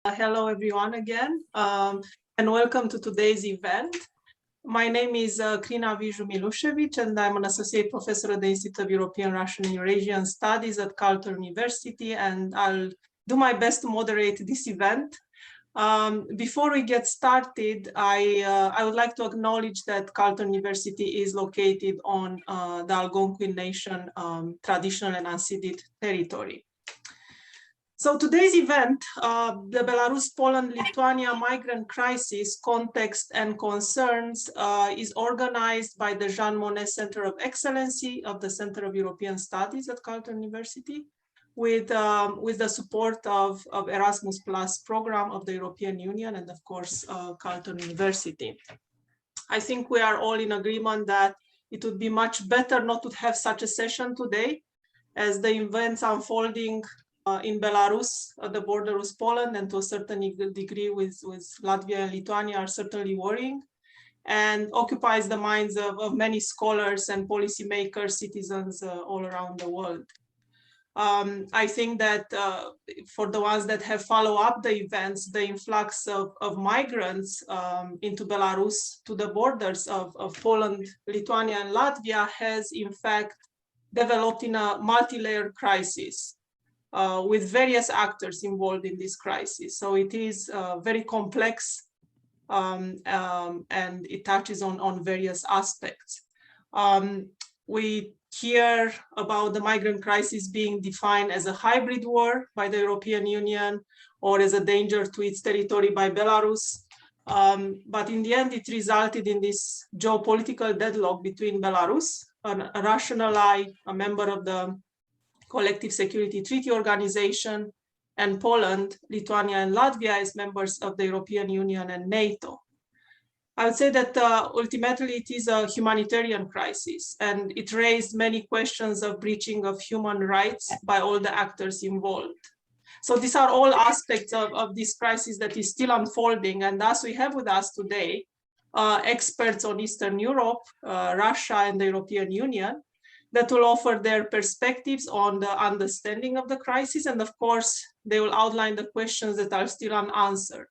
Hello, everyone, again, and welcome to today's event. My name is Krina Viju-Milušević, and I'm an associate professor at the Institute of European, Russian, and Eurasian Studies at Carleton University, and I'll do my best to moderate this event. Before we get started, I would like to acknowledge that Carleton University is located on the Algonquin Nation traditional and unceded territory. So today's event, the Belarus-Poland-Lithuania migrant crisis, context and concerns, is organized by the Jean Monnet Center of Excellency of the Center of European Studies at Carleton University, with the support of Erasmus Plus program of the European Union and, of course, Carleton University. I think we are all in agreement that it would be much better not to have such a session today, as the events unfolding in Belarus, at the border with Poland, and to a certain degree with Latvia and Lithuania, are certainly worrying and occupies the minds of many scholars and policymakers, citizens all around the world. I think that for the ones that have followed up the events, the influx of migrants into Belarus to the borders of Poland, Lithuania, and Latvia has in fact developed in a multi-layered crisis. With various actors involved in this crisis. So it is very complex and it touches on various aspects. We hear about the migrant crisis being defined as a hybrid war by the European Union or as a danger to its territory by Belarus. But in the end, it resulted in this geopolitical deadlock between Belarus, a Russian ally, a member of the Collective Security Treaty Organization, and Poland, Lithuania, and Latvia as members of the European Union and NATO. I would say that ultimately it is a humanitarian crisis, and it raised many questions of breaching of human rights by all the actors involved. So these are all aspects of this crisis that is still unfolding, and thus we have with us today experts on Eastern Europe, Russia, and the European Union, that will offer their perspectives on the understanding of the crisis. And of course, they will outline the questions that are still unanswered.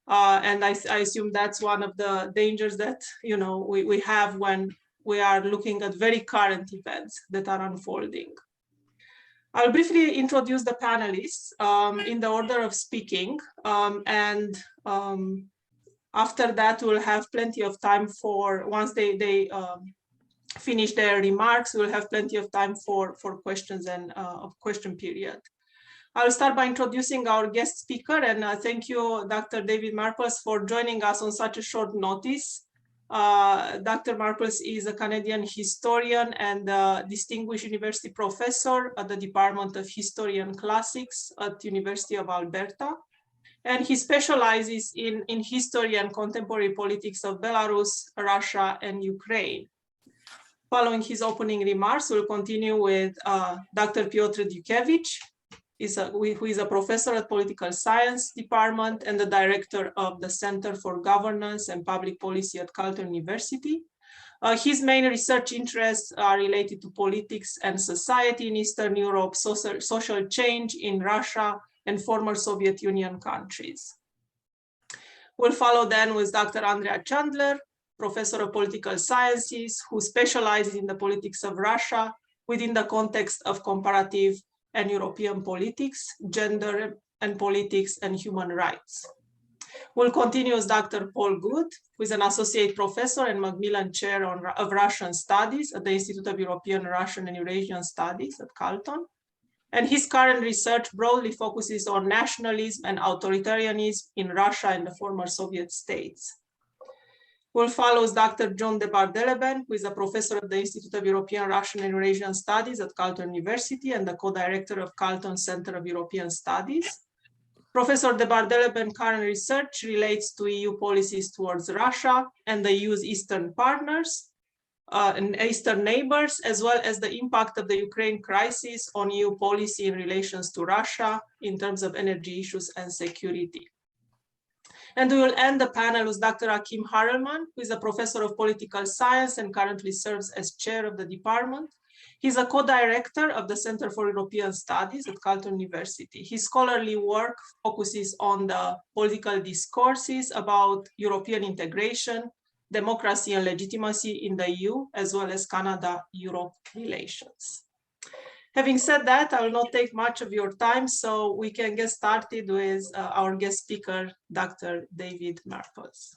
And I assume that's one of the dangers that we have when we are looking at very current events that are unfolding. I'll briefly introduce the panelists in the order of speaking. And after that, we'll have plenty of time for, once they finish their remarks, we'll have plenty of time for questions and question period. I'll start by introducing our guest speaker, and thank you, Dr. David Marples, for joining us on such a short notice. Dr. Marples is a Canadian historian and distinguished university professor at the Department of History and Classics at University of Alberta. And he specializes in history and contemporary politics of Belarus, Russia, and Ukraine. Following his opening remarks, we'll continue with Dr. Piotr Dutkiewicz, who is a professor at Political Science Department and the director of the Center for Governance and Public Policy at Carleton University. His main research interests are related to politics and society in Eastern Europe, social change in Russia and former Soviet Union countries. We'll follow then with Dr. Andrea Chandler, professor of political sciences, who specializes in the politics of Russia within the context of comparative and European politics, gender and politics, and human rights. We'll continue with Dr. Paul Goode, who is an associate professor and Macmillan Chair of Russian Studies at the Institute of European, Russian, and Eurasian Studies at Carleton. And his current research broadly focuses on nationalism and authoritarianism in Russia and the former Soviet states. We'll follow Dr. Joan DeBardeleben, who is a professor at the Institute of European, Russian, and Eurasian Studies at Carleton University and the co-director of Carleton Center of European Studies. Professor DeBardeleben current research relates to EU policies towards Russia and the EU's Eastern partners and Eastern neighbors, as well as the impact of the Ukraine crisis on EU policy in relations to Russia in terms of energy issues and security. And we will end the panel with Dr. Achim Hurrelmann, who is a professor of political science and currently serves as chair of the department. He's a co-director of the Center for European Studies at Carleton University. His scholarly work focuses on the political discourses about European integration, democracy and legitimacy in the EU, as well as Canada-Europe relations. Having said that, I will not take much of your time, so we can get started with our guest speaker, Dr. David Marples.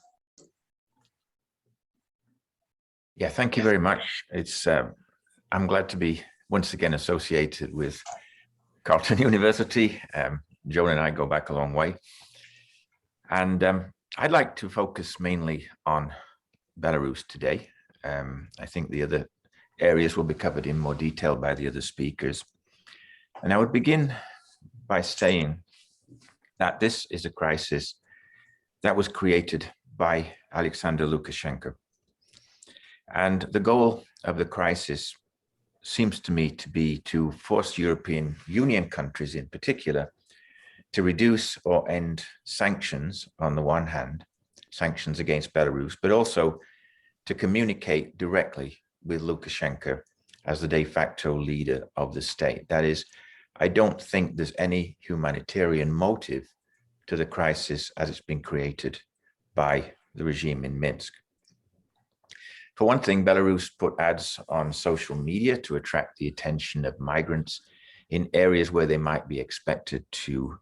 Yeah, thank you very much. I'm glad to be once again associated with Carleton University. Joan and I go back a long way. And I'd like to focus mainly on Belarus today. I think the other areas will be covered in more detail by the other speakers. And I would begin by saying that this is a crisis that was created by Alexander Lukashenko. And the goal of the crisis seems to me to be to force European Union countries in particular to reduce or end sanctions on the one hand, sanctions against Belarus, but also to communicate directly with Lukashenko as the de facto leader of the state. That is, I don't think there's any humanitarian motive to the crisis as it's been created by the regime in Minsk. For one thing, Belarus put ads on social media to attract the attention of migrants in areas where they might be expected to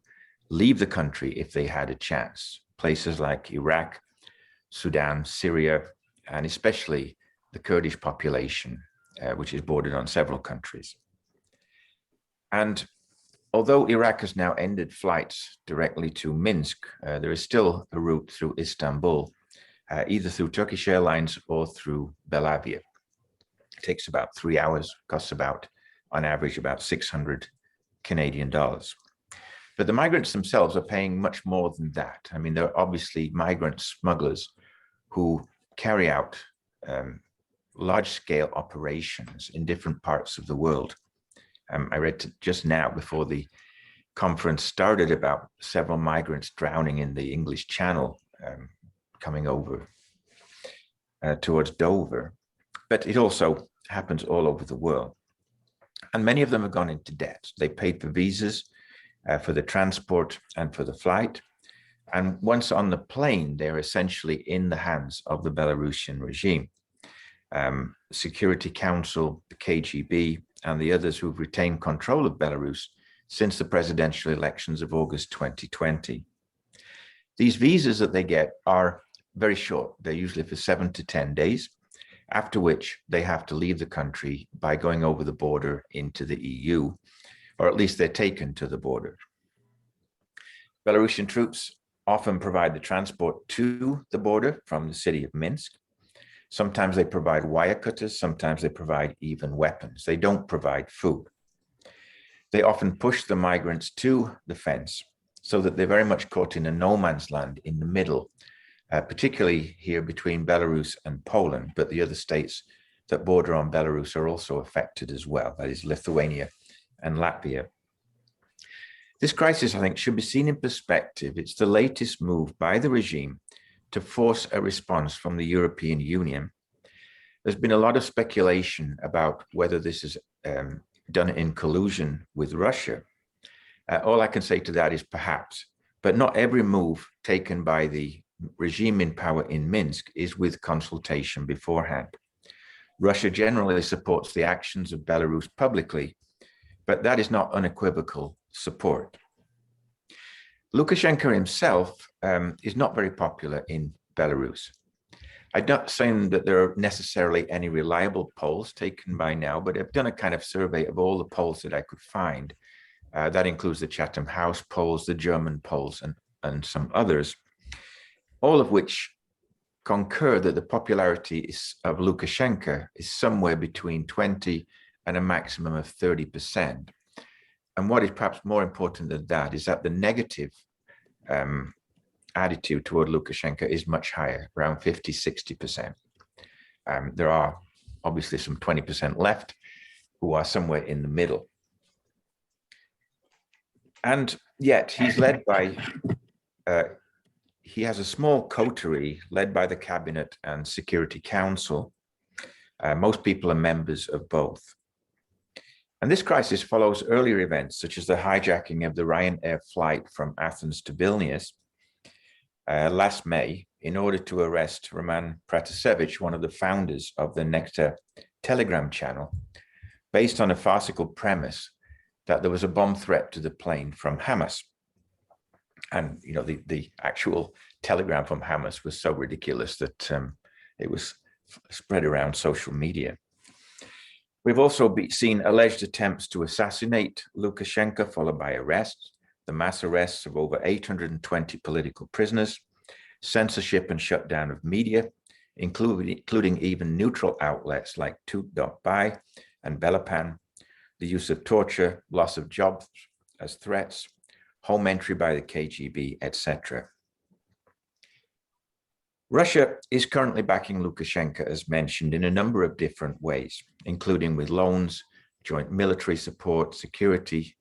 leave the country if they had a chance. Places like Iraq, Sudan, Syria, and especially the Kurdish population, which is bordered on several countries. And although Iraq has now ended flights directly to Minsk, there is still a route through Istanbul, either through Turkish Airlines or through Belavia. It takes about 3 hours, costs about, on average, about 600 Canadian dollars. But the migrants themselves are paying much more than that. I mean, there are obviously migrant smugglers who carry out large-scale operations in different parts of the world. I read just now before the conference started about several migrants drowning in the English Channel coming over towards Dover. But it also happens all over the world. And many of them have gone into debt. They paid for visas, for the transport and for the flight. And once on the plane, they're essentially in the hands of the Belarusian regime. Security Council, the KGB, and the others who've retained control of Belarus since the presidential elections of August 2020. These visas that they get are very short. They're usually for 7 to 10 days, after which they have to leave the country by going over the border into the EU, or at least they're taken to the border. Belarusian troops often provide the transport to the border from the city of Minsk. Sometimes they provide wire cutters, sometimes they provide even weapons. They don't provide food. They often push the migrants to the fence so that they're very much caught in a no man's land in the middle, particularly here between Belarus and Poland, but the other states that border on Belarus are also affected as well, that is Lithuania and Latvia. This crisis, I think, should be seen in perspective. It's the latest move by the regime to force a response from the European Union. There's been a lot of speculation about whether this is done in collusion with Russia. All I can say to that is perhaps, but not every move taken by the regime in power in Minsk is with consultation beforehand. Russia generally supports the actions of Belarus publicly, but that is not unequivocal support. Lukashenko himself is not very popular in Belarus. I'm not saying that there are necessarily any reliable polls taken by now, but I've done a kind of survey of all the polls that I could find. That includes the Chatham House polls, the German polls, and some others, all of which concur that the popularity of Lukashenko is somewhere between 20 and a maximum of 30%. And what is perhaps more important than that is that the negative attitude toward Lukashenko is much higher, around 50, 60%. There are obviously some 20% left who are somewhere in the middle. And yet he's led by, he has a small coterie led by the Cabinet and Security Council. Most people are members of both. And this crisis follows earlier events, such as the hijacking of the Ryanair flight from Athens to Vilnius last May, in order to arrest Roman Pratasevich, one of the founders of the Nectar Telegram channel, based on a farcical premise that there was a bomb threat to the plane from Hamas. And the actual telegram from Hamas was so ridiculous that it was spread around social media. We've also seen alleged attempts to assassinate Lukashenko, followed by arrests, the mass arrests of over 820 political prisoners, censorship and shutdown of media, including even neutral outlets like Tut.by and Belapan, the use of torture, loss of jobs as threats, home entry by the KGB, etc. Russia is currently backing Lukashenko, as mentioned, in a number of different ways, including with loans, joint military support, security,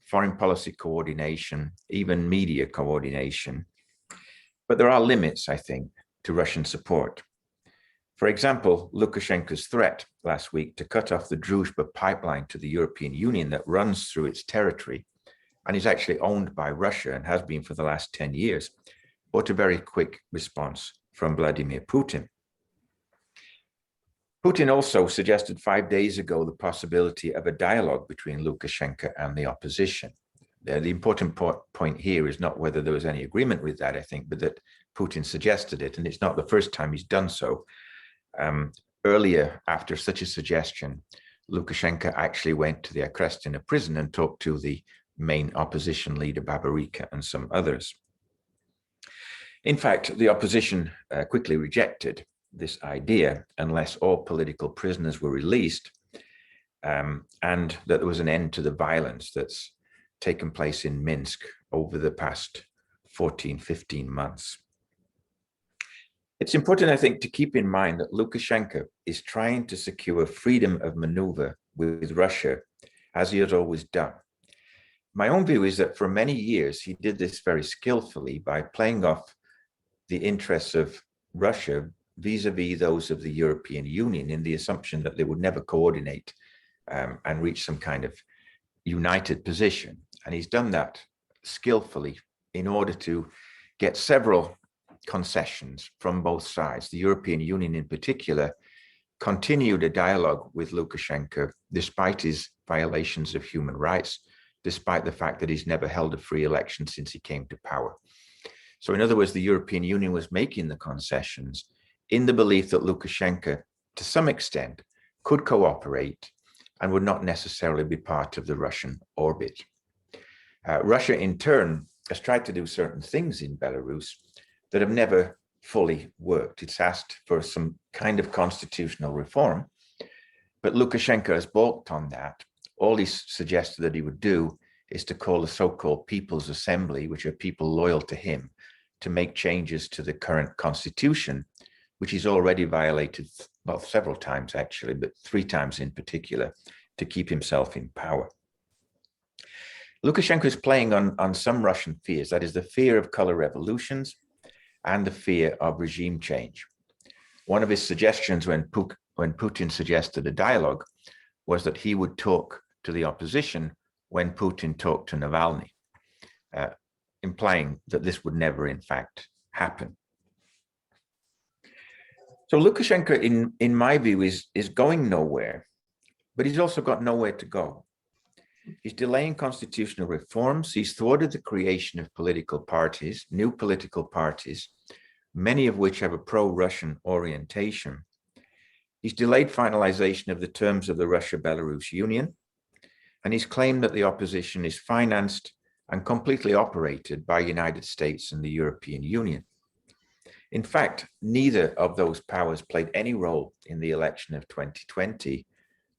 foreign policy coordination, even media coordination. But there are limits, I think, to Russian support. For example, Lukashenko's threat last week to cut off the Druzhba pipeline to the European Union that runs through its territory and is actually owned by Russia and has been for the last 10 years, brought a very quick response from Vladimir Putin. Putin also suggested 5 days ago the possibility of a dialogue between Lukashenko and the opposition. The important point here is not whether there was any agreement with that, I think, but that Putin suggested it, and it's not the first time he's done so. Earlier, after such a suggestion, Lukashenko actually went to the Akrestina prison and talked to the main opposition leader, Babarika, and some others. In fact, the opposition quickly rejected this idea unless all political prisoners were released and that there was an end to the violence that's taken place in Minsk over the past 14, 15 months. It's important, I think, to keep in mind that Lukashenko is trying to secure freedom of maneuver with Russia, as he has always done. My own view is that for many years, he did this very skillfully by playing off the interests of Russia vis-a-vis those of the European Union in the assumption that they would never coordinate and reach some kind of united position. And he's done that skillfully in order to get several concessions from both sides. The European Union in particular continued a dialogue with Lukashenko despite his violations of human rights, despite the fact that he's never held a free election since he came to power. So in other words, the European Union was making the concessions in the belief that Lukashenko, to some extent, could cooperate and would not necessarily be part of the Russian orbit. Russia, in turn, has tried to do certain things in Belarus that have never fully worked. It's asked for some kind of constitutional reform, but Lukashenko has balked on that. All he's suggested that he would do is to call the so-called People's Assembly, which are people loyal to him, to make changes to the current constitution, which he's already violated, well, several times actually, but 3 times in particular, to keep himself in power. Lukashenko is playing on some Russian fears, that is the fear of color revolutions and the fear of regime change. One of his suggestions when Putin suggested a dialogue was that he would talk to the opposition when Putin talked to Navalny, implying that this would never in fact happen. So Lukashenko, in my view, is going nowhere, but he's also got nowhere to go. He's delaying constitutional reforms. He's thwarted the creation of political parties, new political parties, many of which have a pro-Russian orientation. He's delayed finalization of the terms of the Russia-Belarus Union, and he's claimed that the opposition is financed and completely operated by the United States and the European Union. In fact, neither of those powers played any role in the election of 2020,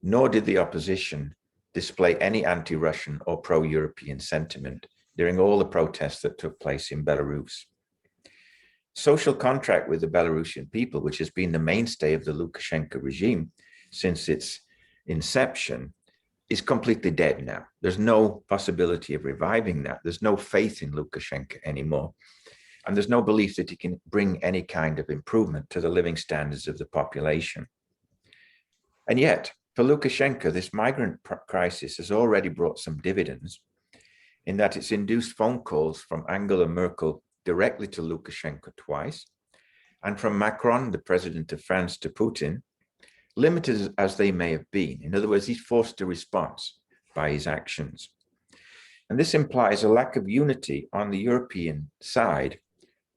nor did the opposition display any anti-Russian or pro-European sentiment during all the protests that took place in Belarus. Social contract with the Belarusian people, which has been the mainstay of the Lukashenko regime since its inception, is completely dead now. There's no possibility of reviving that. There's no faith in Lukashenko anymore. And there's no belief that he can bring any kind of improvement to the living standards of the population. And yet, For Lukashenko, this migrant crisis has already brought some dividends in that it's induced phone calls from Angela Merkel directly to Lukashenko twice, and from Macron, the president of France, to Putin, limited as they may have been. In other words, he's forced a response by his actions. And this implies a lack of unity on the European side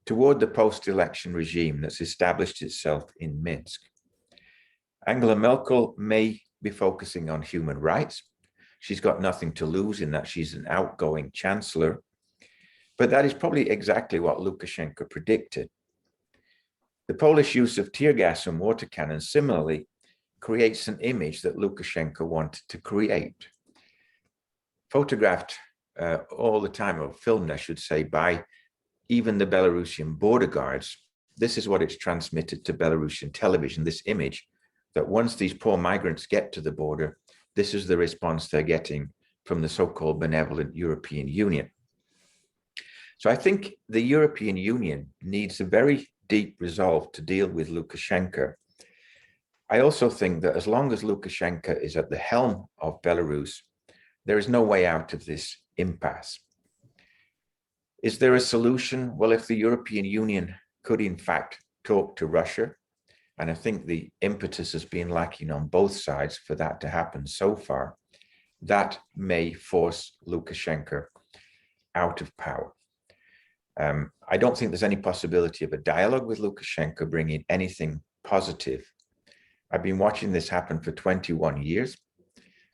toward the post-election regime that's established itself in Minsk. Angela Merkel may be focusing on human rights. She's got nothing to lose in that she's an outgoing chancellor, but that is probably exactly what Lukashenko predicted. The Polish use of tear gas and water cannons similarly creates an image that Lukashenko wanted to create. Photographed all the time, or filmed, I should say, by even the Belarusian border guards, this is what it's transmitted to Belarusian television, this image, that once these poor migrants get to the border, this is the response they're getting from the so-called benevolent European Union. So I think the European Union needs a very deep resolve to deal with Lukashenko. I also think that as long as Lukashenko is at the helm of Belarus, there is no way out of this impasse. Is there a solution? Well, if the European Union could in fact talk to Russia, and I think the impetus has been lacking on both sides for that to happen so far, that may force Lukashenko out of power. I don't think there's any possibility of a dialogue with Lukashenko bringing anything positive. I've been watching this happen for 21 years.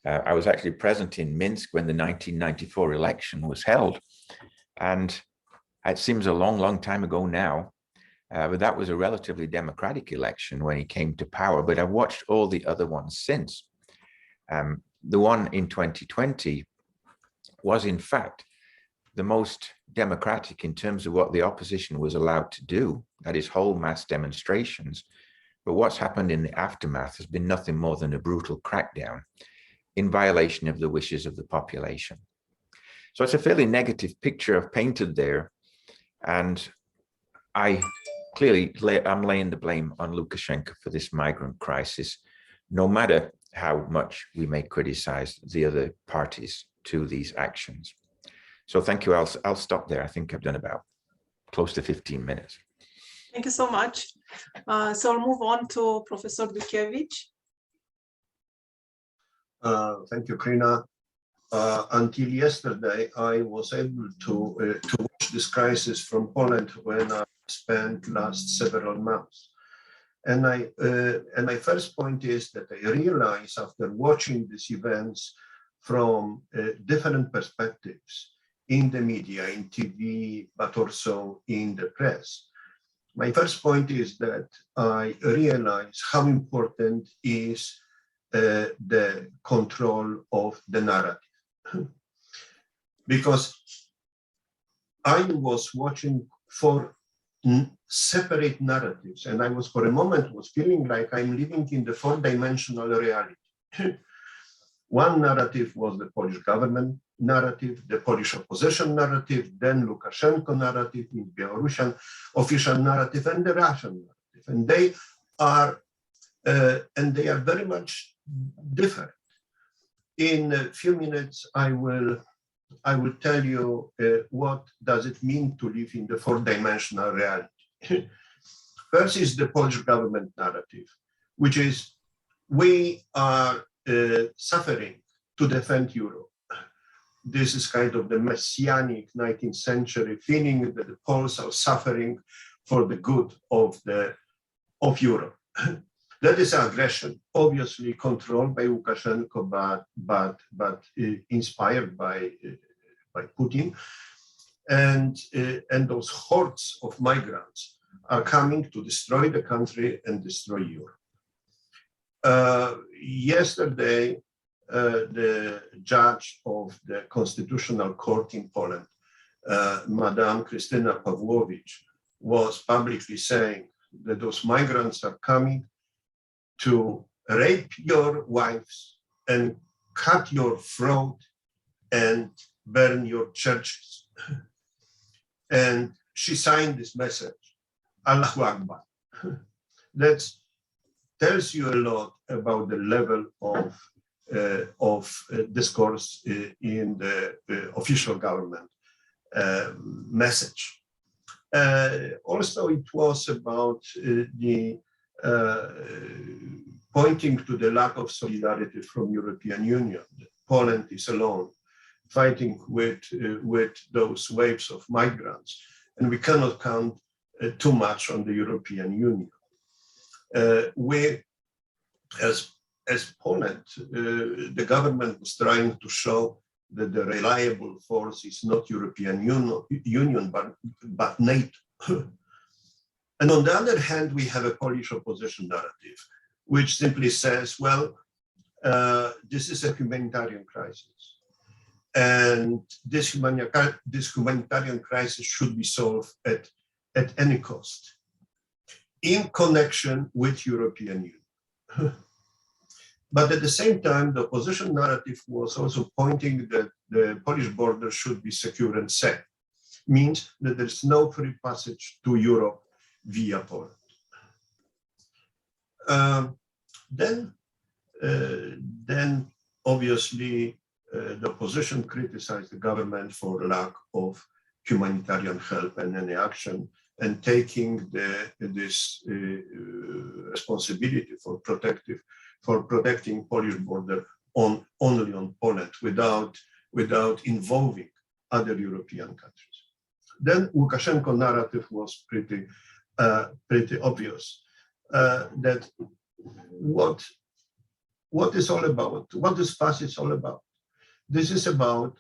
I was actually present in Minsk when the 1994 election was held. And it seems a long, long time ago now, but that was a relatively democratic election when he came to power. But I've watched all the other ones since. The one in 2020 was, in fact, the most democratic in terms of what the opposition was allowed to do, that is, whole mass demonstrations. But what's happened in the aftermath has been nothing more than a brutal crackdown in violation of the wishes of the population. So it's a fairly negative picture I've painted there. And I'm laying the blame on Lukashenko for this migrant crisis, no matter how much we may criticize the other parties to these actions. So thank you. I'll stop there. I think I've done about close to 15 minutes. Thank you so much. So I'll move on to Professor Dutkiewicz. Thank you, Krina. Until yesterday, I was able to watch this crisis from Poland when I spent last several months. And my first point is that I realize after watching these events from different perspectives in the media, in TV, but also in the press. My first point is that I realize how important is the control of the narrative. Because I was watching for separate narratives, and I was for a moment was feeling like I'm living in the four-dimensional reality. One narrative was the Polish government narrative, the Polish opposition narrative, then Lukashenko narrative, the Belarusian official narrative, and the Russian narrative. And they are very much different. In a few minutes, I will tell you what does it mean to live in the four-dimensional reality. First is the Polish government narrative, which is we are suffering to defend Europe. This is kind of the messianic 19th century feeling that the Poles are suffering for the good of Europe. That is aggression, obviously controlled by Lukashenko, but inspired by Putin, and those hordes of migrants are coming to destroy the country and destroy Europe. Yesterday, the judge of the Constitutional Court in Poland, Madame Krystyna Pawłowicz, was publicly saying that those migrants are coming to rape your wives and cut your throat and burn your churches. And she signed this message, Allahu Akbar. That's tells you a lot about the level of discourse in the official government message. Also, it was about the pointing to the lack of solidarity from European Union. Poland is alone, fighting with those waves of migrants, and we cannot count too much on the European Union. As Poland, the government was trying to show that the reliable force is not European Union, but NATO. And on the other hand, we have a Polish opposition narrative, which simply says, well, this is a humanitarian crisis. And this humanitarian crisis should be solved at any cost, in connection with European Union. But at the same time, the opposition narrative was also pointing that the Polish border should be secure and safe. Means that there's no free passage to Europe via Poland. Then obviously the opposition criticized the government for lack of humanitarian help and any action, and taking this responsibility for protecting Polish border only on Poland without involving other European countries. Then Lukashenko narrative was pretty obvious that what is all about, what this fuss is all about. This is about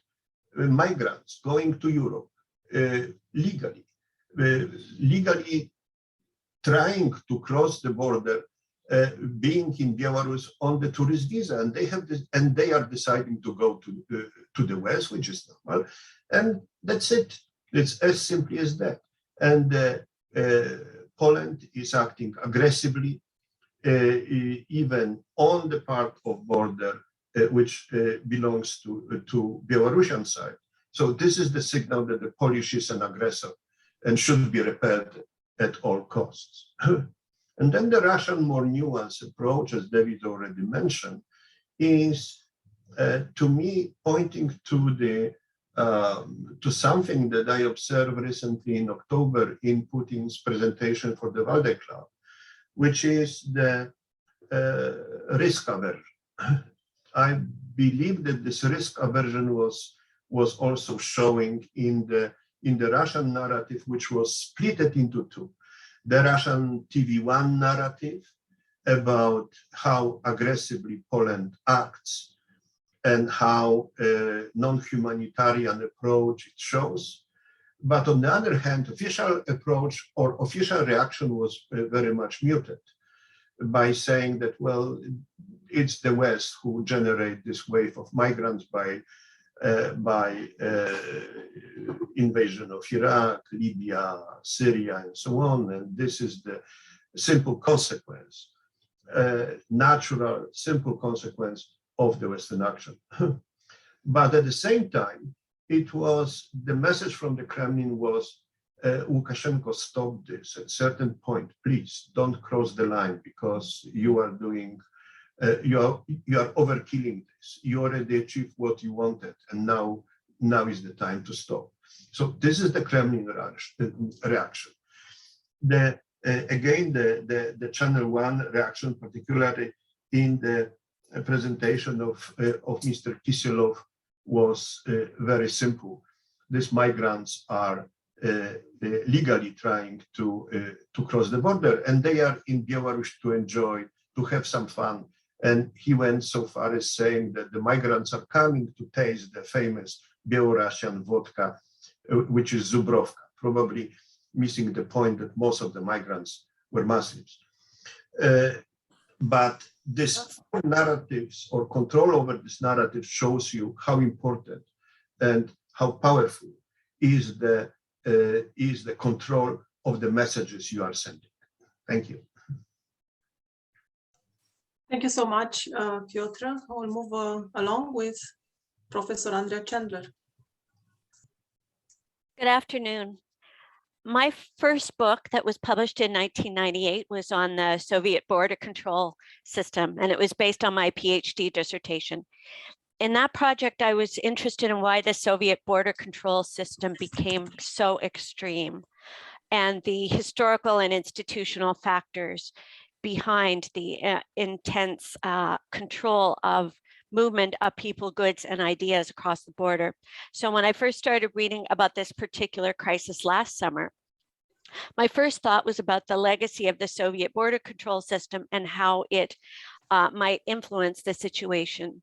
migrants going to Europe legally trying to cross the border, being in Belarus on the tourist visa, and they are deciding to go to the West, which is normal, and that's it. It's as simply as that. And Poland is acting aggressively, even on the part of border which belongs to Belarusian side. So this is the signal that the Polish is an aggressor and should be repelled at all costs. And then the Russian more nuanced approach, as David already mentioned, is to me pointing to something that I observed recently in October in Putin's presentation for the Valdai Club, which is the risk aversion. I believe that this risk aversion was also showing in the Russian narrative, which was split into two. The Russian TV1 narrative about how aggressively Poland acts and how non-humanitarian approach it shows. But on the other hand, official approach or official reaction was very much muted by saying that, well, it's the West who generate this wave of migrants by invasion of Iraq, Libya, Syria, and so on. And this is the simple consequence, natural, simple consequence of the Western action. But at the same time, it was the message from the Kremlin was, Lukashenko, stop this at a certain point, please don't cross the line, because you are doing, you are overkilling this. You already achieved what you wanted, and now is the time to stop. So this is the Kremlin reaction. Again, the Channel 1 reaction, particularly in the presentation of Mr. Kiselov, was very simple. These migrants are legally trying to cross the border, and they are in Belarus to enjoy, to have some fun. And he went so far as saying that the migrants are coming to taste the famous Belarusian vodka, which is Zubrovka, probably missing the point that most of the migrants were Muslims. But this narratives or control over this narrative shows you how important and how powerful is the control of the messages you are sending. Thank you. Thank you so much, Piotr. We'll move along with Professor Andrea Chandler. Good afternoon. My first book that was published in 1998 was on the Soviet border control system, and it was based on my PhD dissertation. In that project, I was interested in why the Soviet border control system became so extreme and the historical and institutional factors behind the intense control of movement of people, goods, and ideas across the border. So when I first started reading about this particular crisis last summer, my first thought was about the legacy of the Soviet border control system and how it might influence the situation.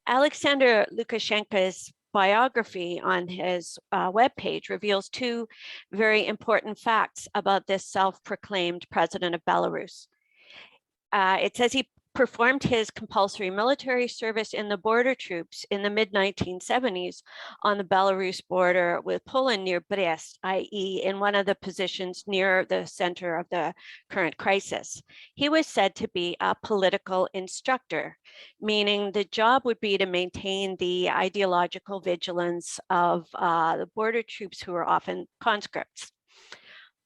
Alexander Lukashenko's biography on his webpage reveals two very important facts about this self-proclaimed president of Belarus. It says he performed his compulsory military service in the border troops in the mid-1970s on the Belarus border with Poland near Brest, i.e. in one of the positions near the center of the current crisis. He was said to be a political instructor, meaning the job would be to maintain the ideological vigilance of the border troops who were often conscripts.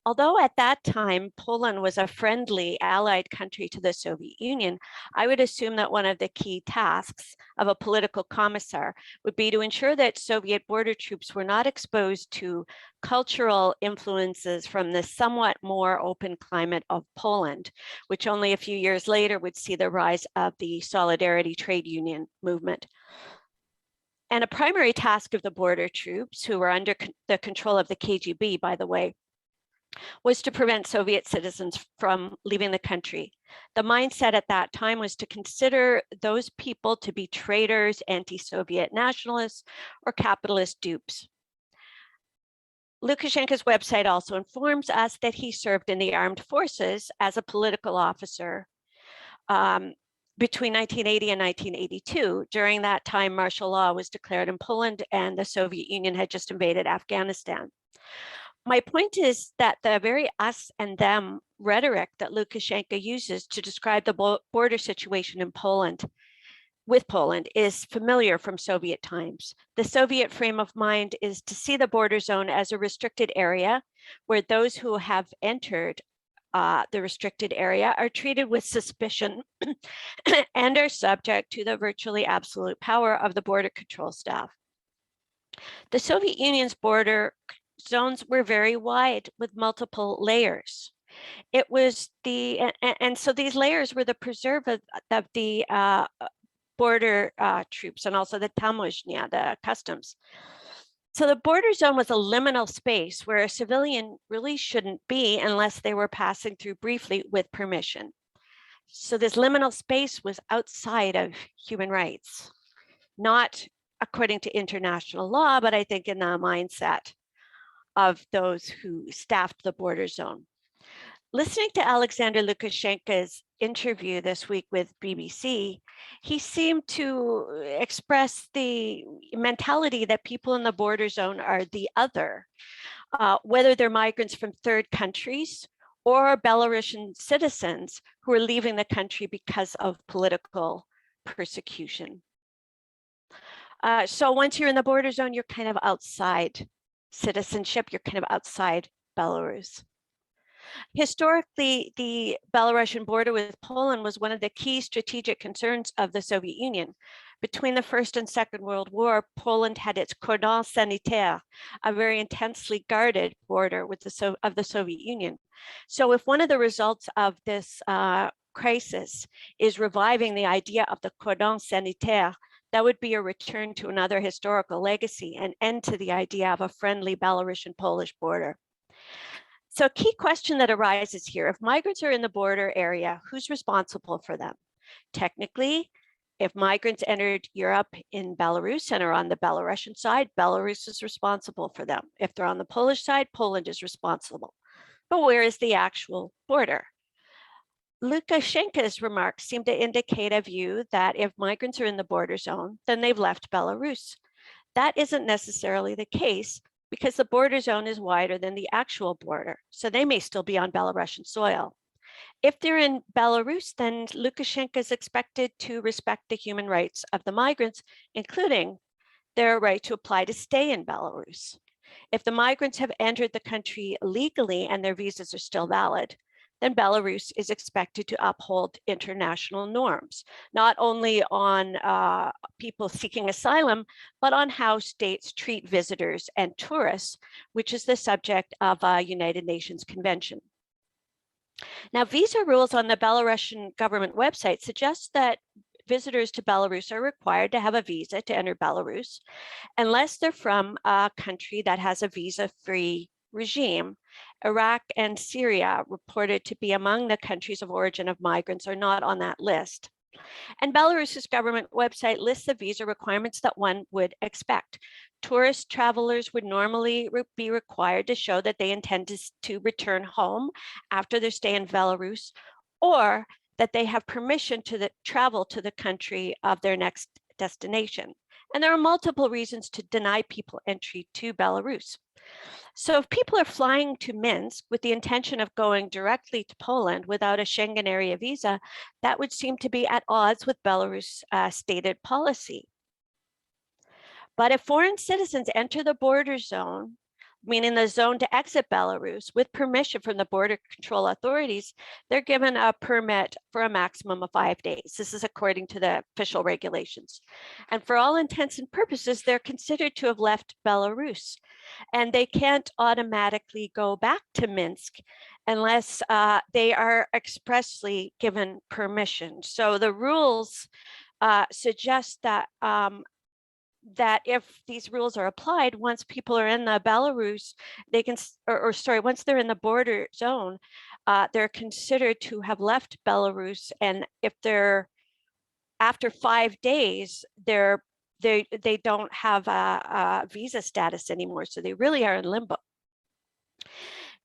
Although at that time, Poland was a friendly allied country to the Soviet Union, I would assume that one of the key tasks of a political commissar would be to ensure that Soviet border troops were not exposed to cultural influences from the somewhat more open climate of Poland, which only a few years later would see the rise of the Solidarity trade union movement. And a primary task of the border troops, who were under the control of the KGB, by the way, was to prevent Soviet citizens from leaving the country. The mindset at that time was to consider those people to be traitors, anti-Soviet nationalists, or capitalist dupes. Lukashenko's website also informs us that he served in the armed forces as a political officer between 1980 and 1982. During that time, martial law was declared in Poland and the Soviet Union had just invaded Afghanistan. My point is that the very us and them rhetoric that Lukashenko uses to describe the border situation in Poland, with Poland, is familiar from Soviet times. The Soviet frame of mind is to see the border zone as a restricted area where those who have entered the restricted area are treated with suspicion and are subject to the virtually absolute power of the border control staff. The Soviet Union's border zones were very wide with multiple layers. It was and so these layers were the preserve of the border troops and also the tamoshnya, the customs. So the border zone was a liminal space where a civilian really shouldn't be unless they were passing through briefly with permission. So this liminal space was outside of human rights, not according to international law, but I think in the mindset of those who staffed the border zone. Listening to Alexander Lukashenko's interview this week with BBC, he seemed to express the mentality that people in the border zone are the other, whether they're migrants from third countries or Belarusian citizens who are leaving the country because of political persecution. So once you're in the border zone, you're kind of outside citizenship, you're kind of outside Belarus. Historically, the Belarusian border with Poland was one of the key strategic concerns of the Soviet Union. Between the First and Second World War, Poland had its cordon sanitaire, a very intensely guarded border with of the Soviet Union. So if one of the results of this crisis is reviving the idea of the cordon sanitaire, that would be a return to another historical legacy and end to the idea of a friendly Belarusian-Polish border. So a key question that arises here, if migrants are in the border area, who's responsible for them? Technically, if migrants entered Europe in Belarus and are on the Belarusian side, Belarus is responsible for them. If they're on the Polish side, Poland is responsible. But where is the actual border? Lukashenko's remarks seem to indicate a view that if migrants are in the border zone, then they've left Belarus. That isn't necessarily the case because the border zone is wider than the actual border, so they may still be on Belarusian soil. If they're in Belarus, then Lukashenko is expected to respect the human rights of the migrants, including their right to apply to stay in Belarus. If the migrants have entered the country legally and their visas are still valid, then Belarus is expected to uphold international norms, not only on people seeking asylum, but on how states treat visitors and tourists, which is the subject of a United Nations Convention. Now, visa rules on the Belarusian government website suggest that visitors to Belarus are required to have a visa to enter Belarus, unless they're from a country that has a visa-free regime. Iraq and Syria, reported to be among the countries of origin of migrants, are not on that list. And Belarus's government website lists the visa requirements that one would expect. Tourist travelers would normally be required to show that they intend to return home after their stay in Belarus, or that they have permission to travel to the country of their next destination. And there are multiple reasons to deny people entry to Belarus. So if people are flying to Minsk with the intention of going directly to Poland without a Schengen area visa, that would seem to be at odds with Belarus' stated policy. But if foreign citizens enter the border zone, meaning the zone to exit Belarus, with permission from the border control authorities, they're given a permit for a maximum of 5 days. This is according to the official regulations. And for all intents and purposes, they're considered to have left Belarus, and they can't automatically go back to Minsk unless they are expressly given permission. So the rules suggest that that if these rules are applied, once people are in the Belarus, they can, once they're in the border zone, they're considered to have left Belarus. And if they're, after 5 days, they don't have a visa status anymore. So they really are in limbo.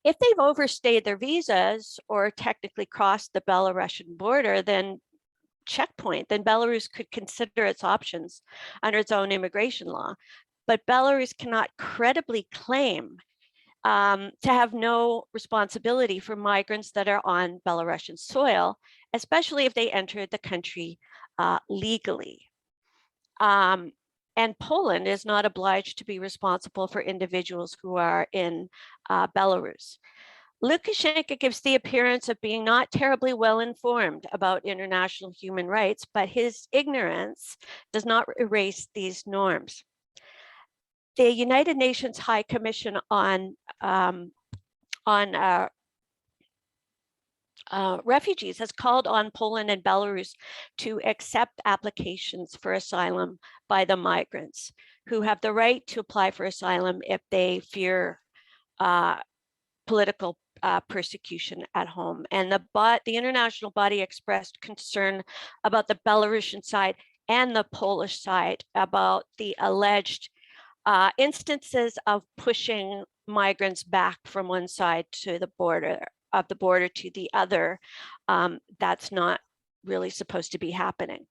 If they've overstayed their visas or technically crossed the Belarusian border, then Belarus could consider its options under its own immigration law. But Belarus cannot credibly claim to have no responsibility for migrants that are on Belarusian soil, especially if they entered the country legally. And Poland is not obliged to be responsible for individuals who are in Belarus. Lukashenko gives the appearance of being not terribly well informed about international human rights, but his ignorance does not erase these norms. The United Nations High Commission on refugees has called on Poland and Belarus to accept applications for asylum by the migrants who have the right to apply for asylum if they fear political persecution at home. And the international body expressed concern about the Belarusian side and the Polish side about the alleged instances of pushing migrants back from one side to the border to the other. That's not really supposed to be happening.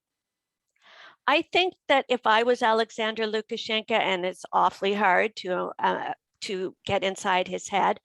I think that if I was Alexander Lukashenko, and it's awfully hard to get inside his head,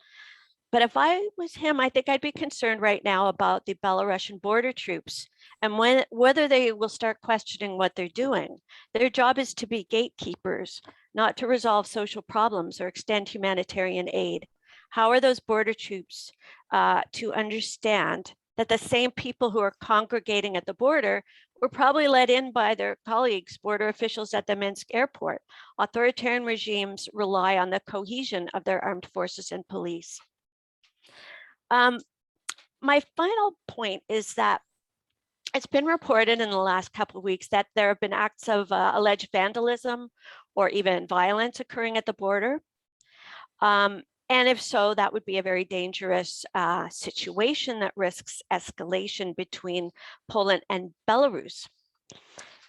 but if I was him, I think I'd be concerned right now about the Belarusian border troops and whether they will start questioning what they're doing. Their job is to be gatekeepers, not to resolve social problems or extend humanitarian aid. How are those border troops to understand that the same people who are congregating at the border were probably let in by their colleagues, border officials at the Minsk airport? Authoritarian regimes rely on the cohesion of their armed forces and police. My final point is that it's been reported in the last couple of weeks that there have been acts of alleged vandalism or even violence occurring at the border. And if so, that would be a very dangerous situation that risks escalation between Poland and Belarus.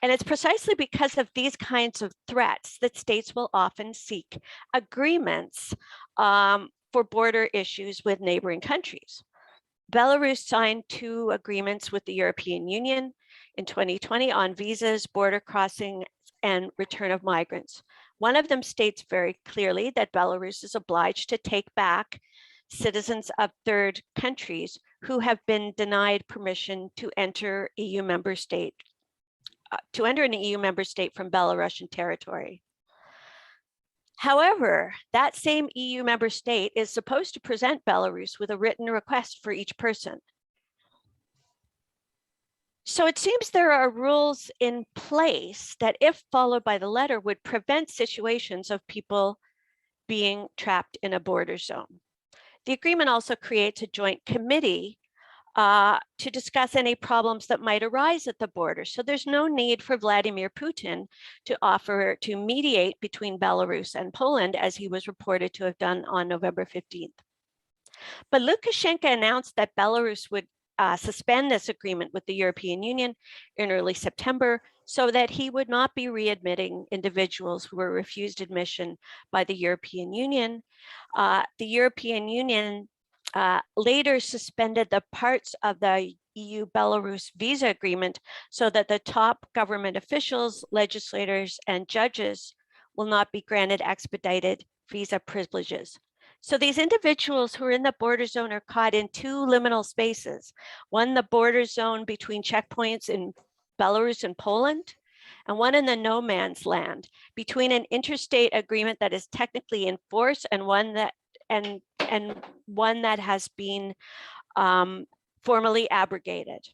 And it's precisely because of these kinds of threats that states will often seek agreements for border issues with neighboring countries. Belarus signed 2 agreements with the European Union in 2020 on visas, border crossing, and return of migrants. One of them states very clearly that Belarus is obliged to take back citizens of third countries who have been denied permission to enter an EU member state from Belarusian territory. However, that same EU member state is supposed to present Belarus with a written request for each person. So it seems there are rules in place that, if followed by the letter, would prevent situations of people being trapped in a border zone. The agreement also creates a joint committee to discuss any problems that might arise at the border. So there's no need for Vladimir Putin to offer to mediate between Belarus and Poland, as he was reported to have done on November 15th. But Lukashenko announced that Belarus would suspend this agreement with the European Union in early September, so that he would not be readmitting individuals who were refused admission by the European Union. The European Union later suspended the parts of the EU-Belarus visa agreement so that the top government officials, legislators, and judges will not be granted expedited visa privileges. So these individuals who are in the border zone are caught in two liminal spaces. One, the border zone between checkpoints in Belarus and Poland, and one in the no man's land between an interstate agreement that is technically in force and one that has been formally abrogated.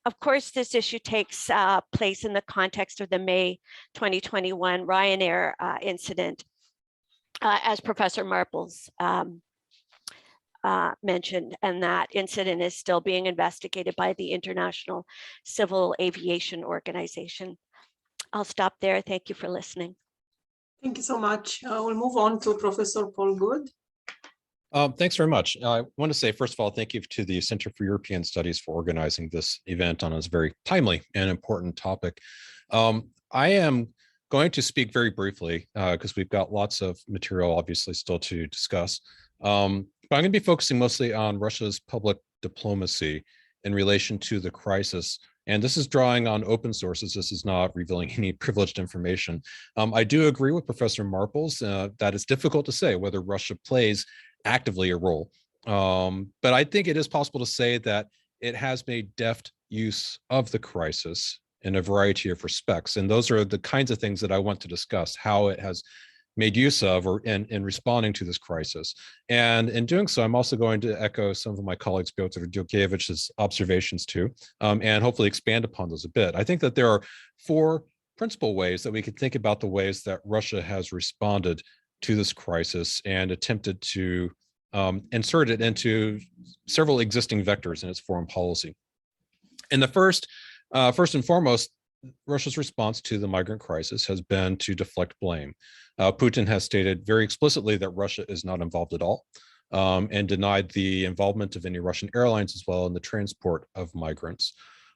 Of course, this issue takes place in the context of the May 2021 Ryanair incident, as Professor Marples mentioned, and that incident is still being investigated by the International Civil Aviation Organization. I'll stop there. Thank you for listening. Thank you so much. We'll move on to Professor Paul Goode. Thanks very much. I want to say, first of all, thank you to the Center for European Studies for organizing this event on this very timely and important topic. I am going to speak very briefly because we've got lots of material, obviously, still to discuss. But I'm going to be focusing mostly on Russia's public diplomacy in relation to the crisis. And this is drawing on open sources. This is not revealing any privileged information. I do agree with Professor Marples that it's difficult to say whether Russia plays actively a role. But I think it is possible to say that it has made deft use of the crisis in a variety of respects. And those are the kinds of things that I want to discuss, how it has made use of or in responding to this crisis. And in doing so, I'm also going to echo some of my colleagues, Piotr Dutkiewicz' observations too, and hopefully expand upon those a bit. I think that there are four principal ways that we could think about the ways that Russia has responded to this crisis and attempted to insert it into several existing vectors in its foreign policy. And the first and foremost, Russia's response to the migrant crisis has been to deflect blame. Putin has stated very explicitly that Russia is not involved at all, and denied the involvement of any Russian airlines as well in the transport of migrants.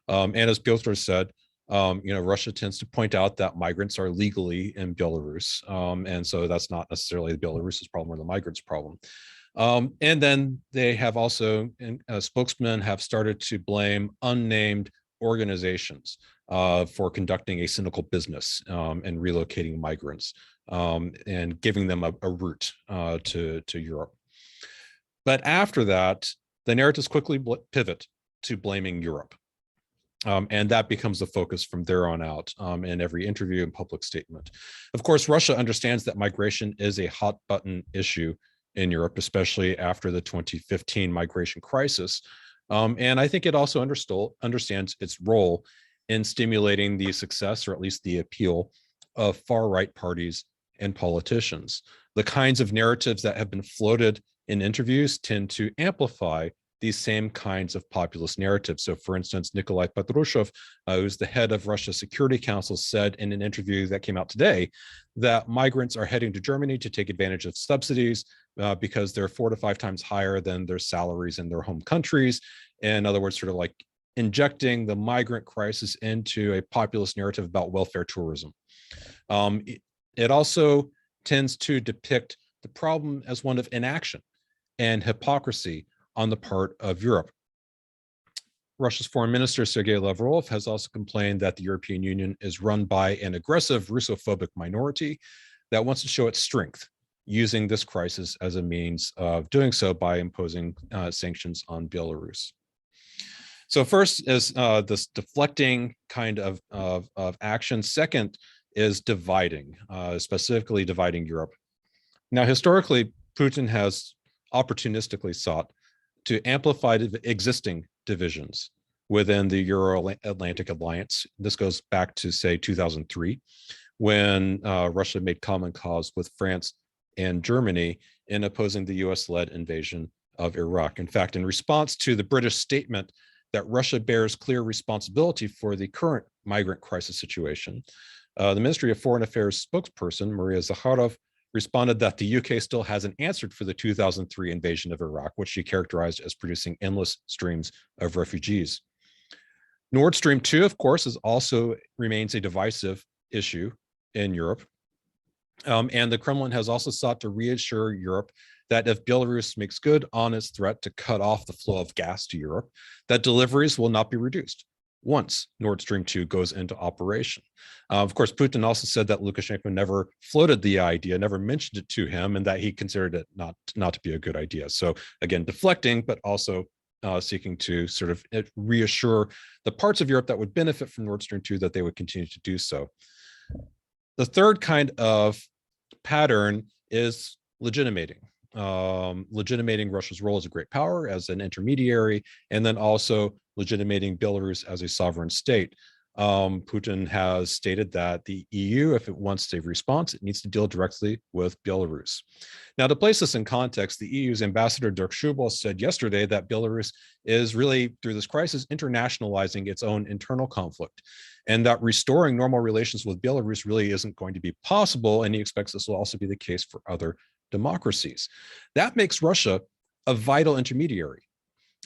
And as Piotr said, Russia tends to point out that migrants are legally in Belarus, and so that's not necessarily Belarus's problem or the migrants' problem. And then they have also, spokesmen have started to blame unnamed organizations for conducting a cynical business and relocating migrants and giving them a route to Europe. But after that, the narratives quickly pivot to blaming Europe. And that becomes the focus from there on out in every interview and public statement. Of course, Russia understands that migration is a hot button issue in Europe, especially after the 2015 migration crisis. And I think it also understands its role in stimulating the success, or at least the appeal, of far-right parties and politicians. The kinds of narratives that have been floated in interviews tend to amplify these same kinds of populist narratives. So for instance, Nikolai Patrushev, who's the head of Russia's Security Council, said in an interview that came out today that migrants are heading to Germany to take advantage of subsidies because they're 4 to 5 times higher than their salaries in their home countries. In other words, sort of like injecting the migrant crisis into a populist narrative about welfare tourism. It also tends to depict the problem as one of inaction and hypocrisy on the part of Europe. Russia's foreign minister, Sergei Lavrov, has also complained that the European Union is run by an aggressive Russophobic minority that wants to show its strength, using this crisis as a means of doing so by imposing sanctions on Belarus. So first is this deflecting kind of action. Second is dividing, specifically dividing Europe. Now, historically, Putin has opportunistically sought to amplify the existing divisions within the Euro-Atlantic Alliance. This goes back to, say, 2003, when Russia made common cause with France and Germany in opposing the US-led invasion of Iraq. In fact, in response to the British statement that Russia bears clear responsibility for the current migrant crisis situation, the Ministry of Foreign Affairs spokesperson, Maria Zakharov, responded that the UK still hasn't answered for the 2003 invasion of Iraq, which she characterized as producing endless streams of refugees. Nord Stream 2, of course, also remains a divisive issue in Europe. And the Kremlin has also sought to reassure Europe that if Belarus makes good on its threat to cut off the flow of gas to Europe, that deliveries will not be reduced once Nord Stream 2 goes into operation. Of course, Putin also said that Lukashenko never floated the idea, never mentioned it to him, and that he considered it not to be a good idea. So again, deflecting, but also seeking to sort of reassure the parts of Europe that would benefit from Nord Stream 2 that they would continue to do so. The third kind of pattern is legitimating Russia's role as a great power, as an intermediary, and then also legitimating Belarus as a sovereign state. Putin has stated that the EU, if it wants a response, it needs to deal directly with Belarus. Now, to place this in context, the EU's ambassador Dirk Schubel said yesterday that Belarus is really, through this crisis, internationalizing its own internal conflict, and that restoring normal relations with Belarus really isn't going to be possible, and he expects this will also be the case for other democracies. That makes Russia a vital intermediary,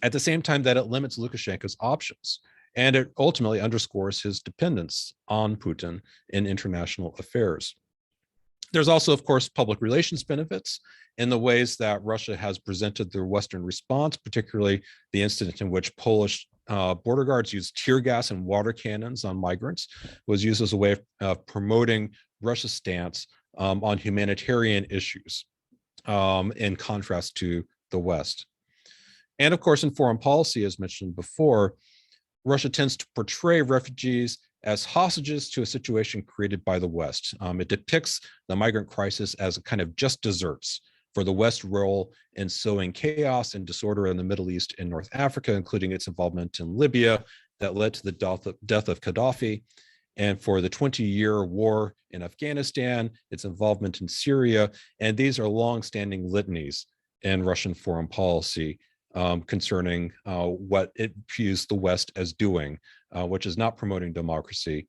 at the same time that it limits Lukashenko's options. And it ultimately underscores his dependence on Putin in international affairs. There's also, of course, public relations benefits in the ways that Russia has presented their Western response, particularly the incident in which Polish border guards used tear gas and water cannons on migrants was used as a way of promoting Russia's stance on humanitarian issues, in contrast to the West. And of course, in foreign policy, as mentioned before, Russia tends to portray refugees as hostages to a situation created by the West. It depicts the migrant crisis as a kind of just desserts for the West's role in sowing chaos and disorder in the Middle East and North Africa, including its involvement in Libya that led to the death of Gaddafi, and for the 20-year war in Afghanistan, its involvement in Syria. And these are long-standing litanies in Russian foreign policy concerning what it views the West as doing, which is not promoting democracy,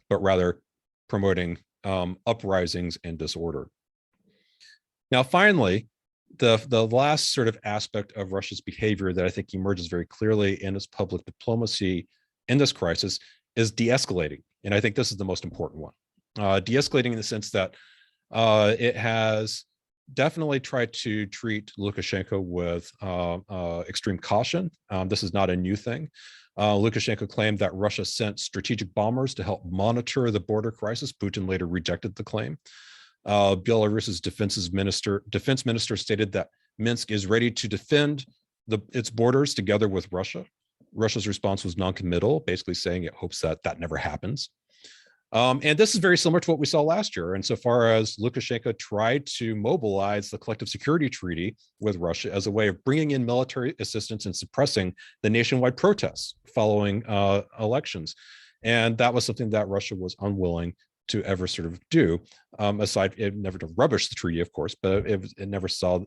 but rather promoting uprisings and disorder. Now, finally, the last sort of aspect of Russia's behavior that I think emerges very clearly in its public diplomacy in this crisis is de-escalating. And I think this is the most important one. De-escalating in the sense that it has definitely tried to treat Lukashenko with extreme caution. This is not a new thing. Lukashenko claimed that Russia sent strategic bombers to help monitor the border crisis. Putin later rejected the claim. Belarus's defense minister stated that Minsk is ready to defend its borders together with Russia. Russia's response was non-committal, basically saying it hopes that that never happens. And this is very similar to what we saw last year, insofar as Lukashenko tried to mobilize the Collective Security Treaty with Russia as a way of bringing in military assistance and suppressing the nationwide protests following elections. And that was something that Russia was unwilling to ever sort of do, aside, it never to rubbish the treaty, of course, but it never saw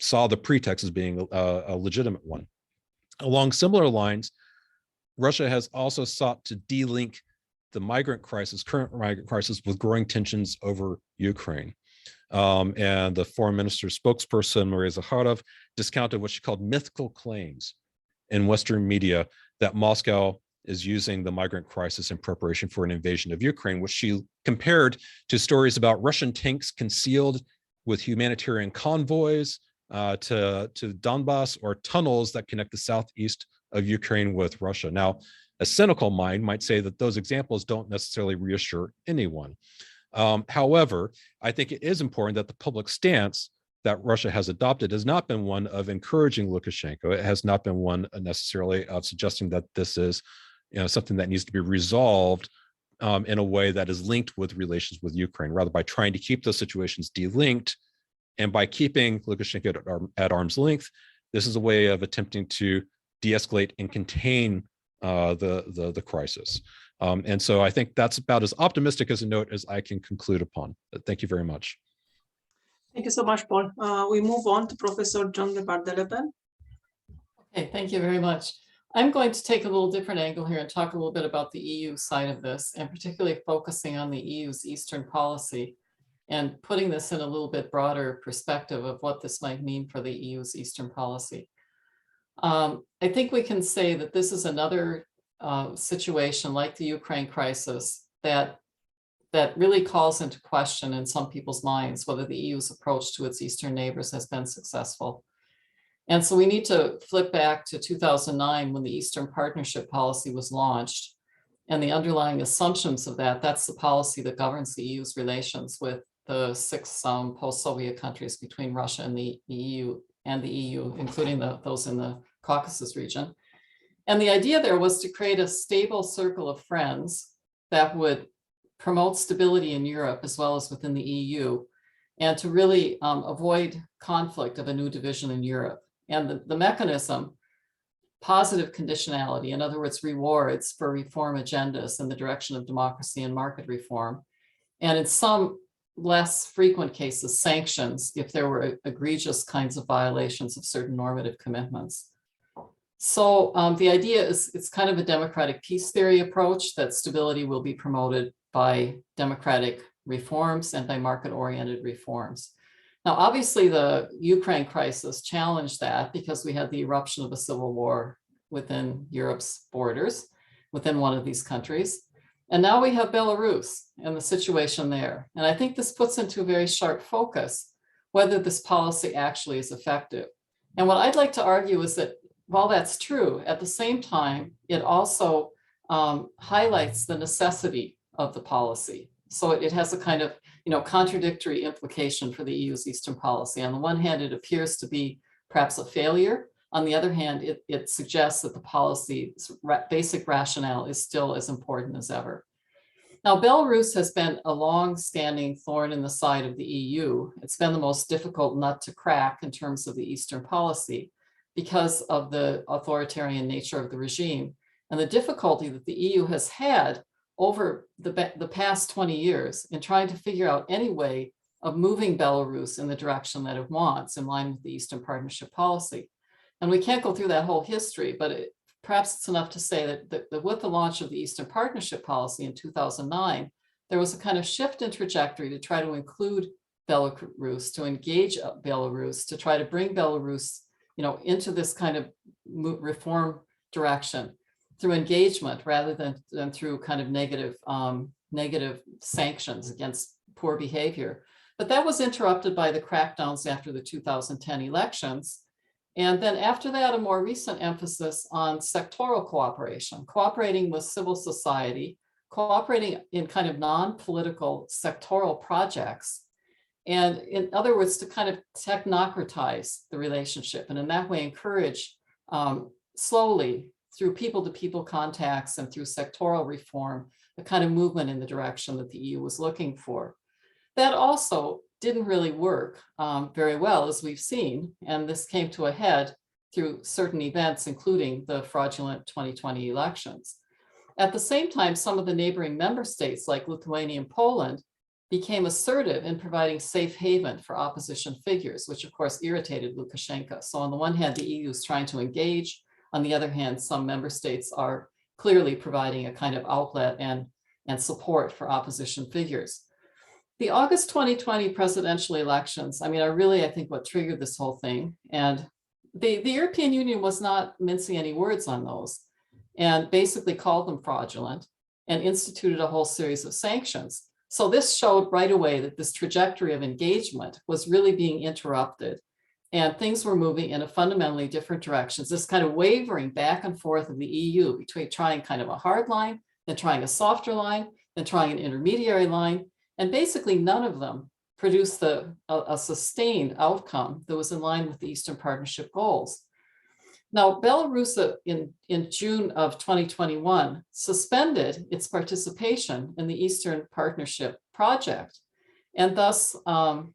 saw the pretext as being a legitimate one. Along similar lines, Russia has also sought to de-link the current migrant crisis, with growing tensions over Ukraine. And the foreign minister's spokesperson, Maria Zakharov, discounted what she called mythical claims in Western media that Moscow is using the migrant crisis in preparation for an invasion of Ukraine, which she compared to stories about Russian tanks concealed with humanitarian convoys to Donbass, or tunnels that connect the southeast of Ukraine with Russia. Now, a cynical mind might say that those examples don't necessarily reassure anyone. However, I think it is important that the public stance that Russia has adopted has not been one of encouraging Lukashenko. It has not been one necessarily of suggesting that this is something that needs to be resolved in a way that is linked with relations with Ukraine, rather by trying to keep those situations delinked. And by keeping Lukashenko at arm's length, this is a way of attempting to de-escalate and contain the crisis. And so I think that's about as optimistic as a note as I can conclude upon. Thank you very much. Thank you so much, Paul. We move on to Professor Joan DeBardeleben. Okay, thank you very much. I'm going to take a little different angle here and talk a little bit about the EU side of this, and particularly focusing on the EU's Eastern policy and putting this in a little bit broader perspective of what this might mean for the EU's Eastern policy. I think we can say that this is another situation like the Ukraine crisis that really calls into question in some people's minds whether the EU's approach to its Eastern neighbors has been successful. And so we need to flip back to 2009 when the Eastern Partnership Policy was launched. And the underlying assumptions of that, that's the policy that governs the EU's relations with the 6 post-Soviet countries between Russia and the EU, including those in the Caucasus region. And the idea there was to create a stable circle of friends that would promote stability in Europe as well as within the EU, and to really avoid conflict of a new division in Europe. And the mechanism, positive conditionality, in other words, rewards for reform agendas in the direction of democracy and market reform, and in some less frequent cases, sanctions if there were egregious kinds of violations of certain normative commitments. So the idea is it's kind of a democratic peace theory approach that stability will be promoted by democratic reforms and by market-oriented reforms. Now, obviously, the Ukraine crisis challenged that because we had the eruption of a civil war within Europe's borders, within one of these countries. And now we have Belarus and the situation there. And I think this puts into a very sharp focus whether this policy actually is effective. And what I'd like to argue is that while that's true, at the same time, it also highlights the necessity of the policy. So it has a kind of contradictory implication for the EU's Eastern policy. On the one hand, it appears to be perhaps a failure. On the other hand, it suggests that the policy's basic rationale is still as important as ever. Now, Belarus has been a long-standing thorn in the side of the EU. It's been the most difficult nut to crack in terms of the Eastern policy because of the authoritarian nature of the regime and the difficulty that the EU has had over the past 20 years in trying to figure out any way of moving Belarus in the direction that it wants in line with the Eastern Partnership policy. And we can't go through that whole history, but perhaps it's enough to say that with the launch of the Eastern Partnership policy in 2009, there was a kind of shift in trajectory to try to include Belarus, to engage Belarus, to try to bring Belarus into this kind of reform direction through engagement rather than through kind of negative sanctions against poor behavior. But that was interrupted by the crackdowns after the 2010 elections. And then after that, a more recent emphasis on sectoral cooperation, cooperating with civil society, cooperating in kind of non-political sectoral projects. And in other words, to kind of technocratize the relationship and in that way encourage slowly through people-to-people contacts and through sectoral reform, the kind of movement in the direction that the EU was looking for. That also didn't really work very well, as we've seen, and this came to a head through certain events, including the fraudulent 2020 elections. At the same time, some of the neighboring member states, like Lithuania and Poland, became assertive in providing safe haven for opposition figures, which of course irritated Lukashenko. So on the one hand, the EU is trying to engage. On the other hand, some member states are clearly providing a kind of outlet and support for opposition figures. The August 2020 presidential elections, are really, I think, what triggered this whole thing. And the European Union was not mincing any words on those and basically called them fraudulent and instituted a whole series of sanctions. So this showed right away that this trajectory of engagement was really being interrupted and things were moving in a fundamentally different directions, this kind of wavering back and forth of the EU between trying kind of a hard line, then trying a softer line, then trying an intermediary line. And basically none of them produced a sustained outcome that was in line with the Eastern Partnership goals. Now, Belarus in June of 2021 suspended its participation in the Eastern Partnership project, and thus on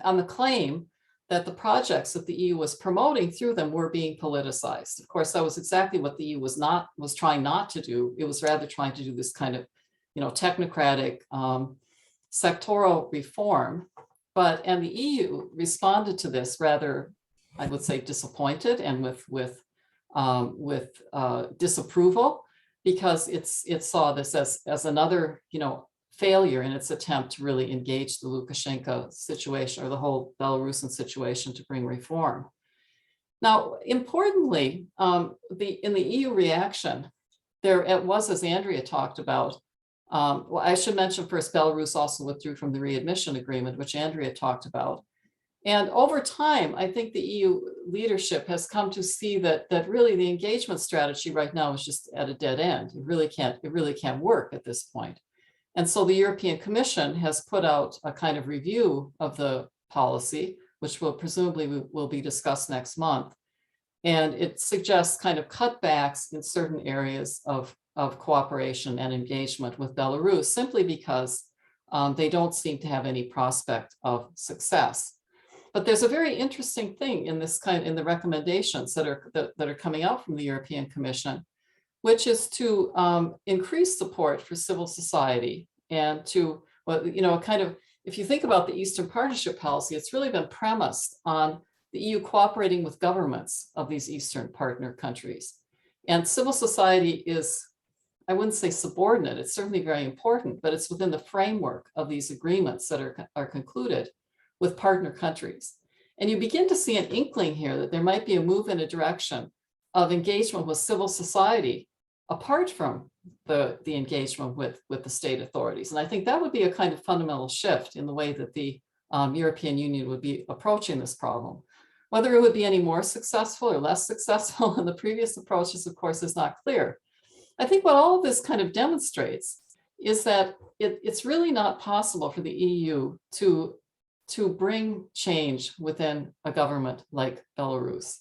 the claim that the projects that the EU was promoting through them were being politicized. Of course, that was exactly what the EU was trying not to do. It was rather trying to do this kind of, technocratic sectoral reform. And the EU responded to this rather, I would say, disappointed and with disapproval, because it saw this as another, failure in its attempt to really engage the Lukashenko situation or the whole Belarusian situation to bring reform. Now, importantly, in the EU reaction, it was, as Andrea talked about, well, I should mention first, Belarus also withdrew from the readmission agreement, which Andrea talked about. And over time, I think the EU leadership has come to see that really the engagement strategy right now is just at a dead end. It really can't work at this point. And so the European Commission has put out a kind of review of the policy, which will presumably will be discussed next month. And it suggests kind of cutbacks in certain areas of cooperation and engagement with Belarus, simply because they don't seem to have any prospect of success. But there's a very interesting thing in the recommendations that are coming out from the European Commission, which is to increase support for civil society and to, if you think about the Eastern Partnership policy, it's really been premised on the EU cooperating with governments of these Eastern partner countries. And civil society is, I wouldn't say subordinate, it's certainly very important, but it's within the framework of these agreements that are concluded with partner countries. And you begin to see an inkling here that there might be a move in a direction of engagement with civil society apart from the engagement with the state authorities. And I think that would be a kind of fundamental shift in the way that the European Union would be approaching this problem. Whether it would be any more successful or less successful than the previous approaches, of course, is not clear. I think what all of this kind of demonstrates is that it's really not possible for the EU to bring change within a government like Belarus,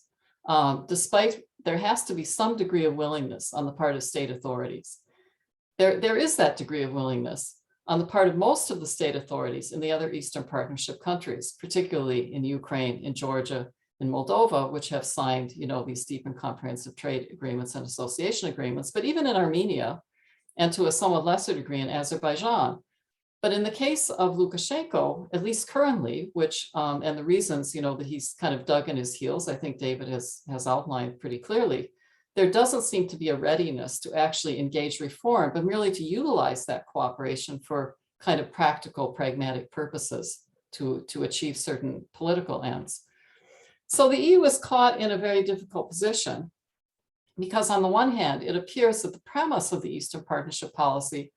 despite there has to be some degree of willingness on the part of state authorities. There is that degree of willingness on the part of most of the state authorities in the other Eastern Partnership countries, particularly in Ukraine, in Georgia, in Moldova, which have signed, these deep and comprehensive trade agreements and association agreements, but even in Armenia, and to a somewhat lesser degree in Azerbaijan. But in the case of Lukashenko, at least currently, which, and the reasons, that he's kind of dug in his heels, I think David has outlined pretty clearly, there doesn't seem to be a readiness to actually engage reform, but merely to utilize that cooperation for kind of practical, pragmatic purposes to achieve certain political ends. So the EU is caught in a very difficult position because on the one hand, it appears that the premise of the Eastern Partnership policy